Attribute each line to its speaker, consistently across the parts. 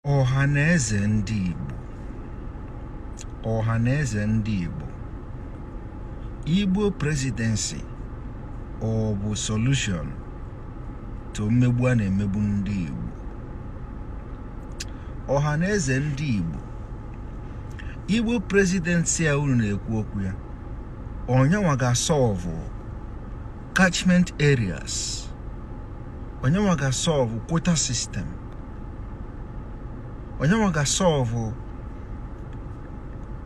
Speaker 1: Ohanaeze Ndigbo. Ohanaeze Ndigbo. Igbo Presidency ọ bụ solution to mmegbu a na-emegbu ndị Igbo. Ohanaeze Ndigbo. Igbo Presidency a unu na-ekwu okwu ya. Onyenwa ga-solve catchment areas. Onyenwa ga-solve quota system. Onyenwa ga-solve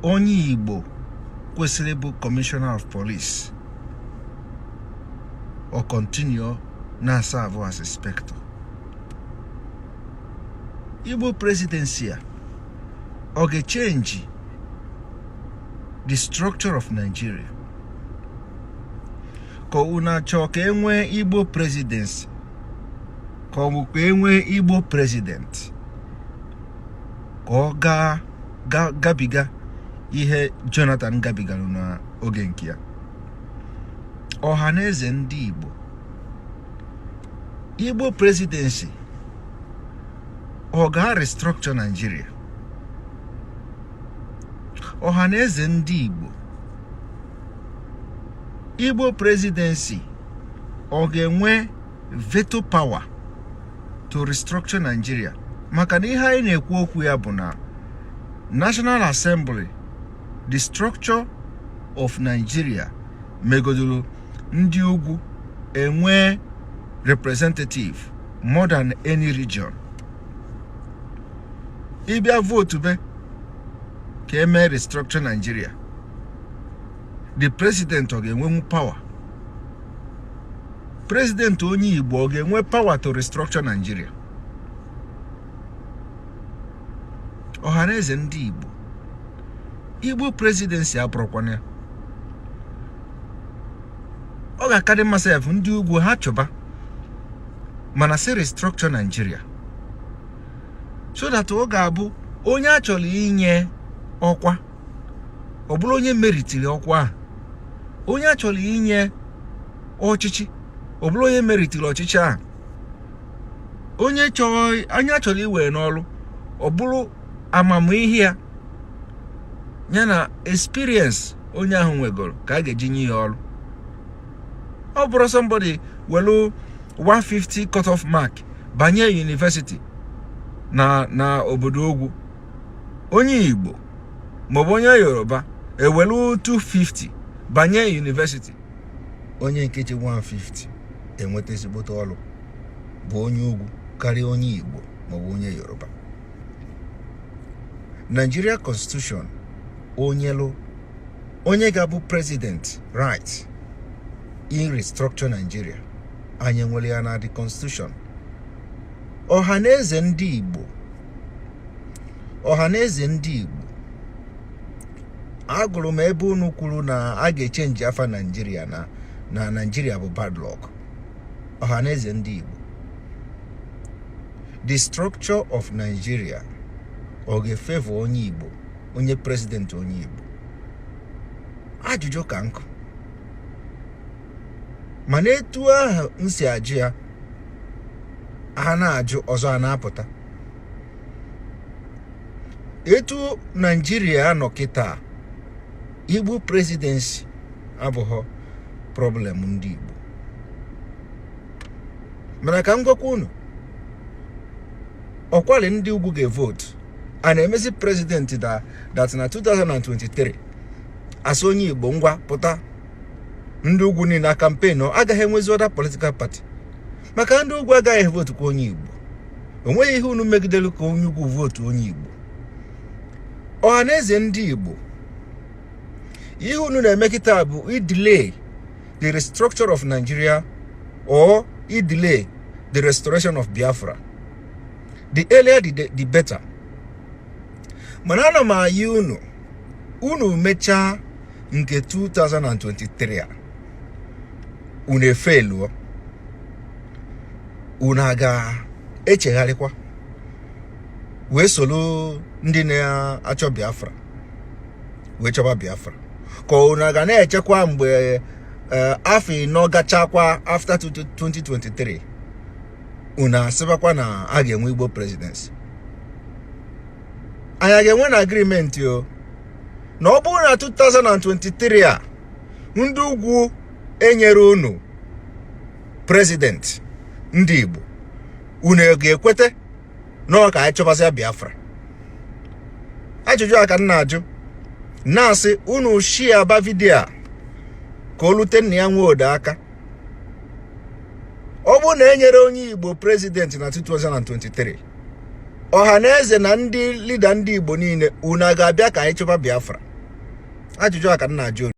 Speaker 1: onye Igbo kwesịrị bụ Commissioner of Police or continue na serve as inspector. Igbo Presidency ọ ga-change the structure of Nigeria. Ka una chọọ ka enwe Igbo Presidency, ka ọ bụ ka enwe Igbo President, ka ọ gabiga ihe Jonathan gabigara na oge nke ya. Ohanaeze Ndigbo. Igbo Presidency ọ ga-restructure Nigeria. Ohanaeze Ndigbo. Igbo Presidency ọ ga-enwe veto power to restructure Nigeria. Maka na ihe anyị na-ekwu okwu ya bụ na National Assembly, the structure of Nigeria, megodulu ndị ugwu enwe representative more than any region. Ibia vote be ka eme restructure Nigeria. The president ọ ga-enwe power. President onye Igbo ọ ga-enwe power to restructure Nigeria. Ohanaeze Ndigbo. Igbo Presidency abụrụkwana ya. Ọ ga-akarị myself ndị ugwu ha chọba mana si restructure Nigeria, so that ọ ga-abụ onye a chọrọ inye ọkwa ọ bụrụ onye meritiri ọkwa a. Onye a chọrọ inye ọchịchị ọ bụrụ onye meritiri ọchịchị a. Onye a chọrọ iwe n'ọrụ ọ bụrụ amamihe ya yana experience onye ahụ nwegoro ka a ga-eji nye ya ọrụ. Ọ bụrụ somebody welu 150 cut off mark banye university na obodo ogwu, onye Igbo maọbụ onye Yoruba ewelu 250 banye university, onye nkeji 150 enweta ezigbote ọrụ bụ onye ugwu karịa onye Igbo maọbụ onye Yoruba. Nigeria Constitution onye ga-abụ president right in restructure Nigeria, anyị nwere ya na the constitution. Ohanaeze Ndigbo. Ohanaeze Ndigbo. Agụrụ m ebe unu kwuru na a ga-echenji afa Nigeria na Nigeria bụ bad luck. Ohanaeze Ndigbo. The structure of Nigeria ọ ga-efavor onye Igbo, onye president onye Igbo. Ajụjụ ka nkụ. Mana etu ahụ nsi ajụ ya, a na-ajụ ọzọ a na-apụta. Etu Nigeria nọ kịta, Igbo Presidency abụghị problem ndị Igbo. Mana ka m gwakwa unu, ọkwali ndị ugwu ga-evote a na-emezi president that na 2023 asị onye Igbo ngwa pụta. Ndị ugwu ni na campaign agaghị enwezi other political party, maka ndị ugwu agaghị vote kwa onye Igbo. Onweghị ihe unu megidelu ka onye ugwu vote onye Igbo. Ohanaeze Ndigbo. Ihe unu na-eme kịta bụ delay the restructure of Nigeria or delay the restoration of Biafra. The earlier the better. Mana ana m ayi unu mechaa nke 2023 a unu efelu, unu aga echegharịkwa wee solo ndị na-achọ Biafra wee chọba Biafra, ka unu aga na-echekwa mgbe afọ ịnọ gachakwa after 2023 unu asịbakwa na a ga-enwe Igbo Presidency. anyị ga-enwe na agreement yo na ọ bụrụ na 2023 a ndị ugwu enyere unu president ndị Igbo, unu ga-ekwete na ọ ka anyị chọbasịa Biafra? Ajụjụ a ka m na-ajụ, na-asị unu share ba vidio a ka o lute nna ya nwe ode aka. Ọ bụ na enyere onye Igbo president na 2023, Ohanaeze na ndị leader ndị Igbo niile, unu ga-abịa ka anyị chọba Biafra? Ajụjụ a ka m na-ajụ.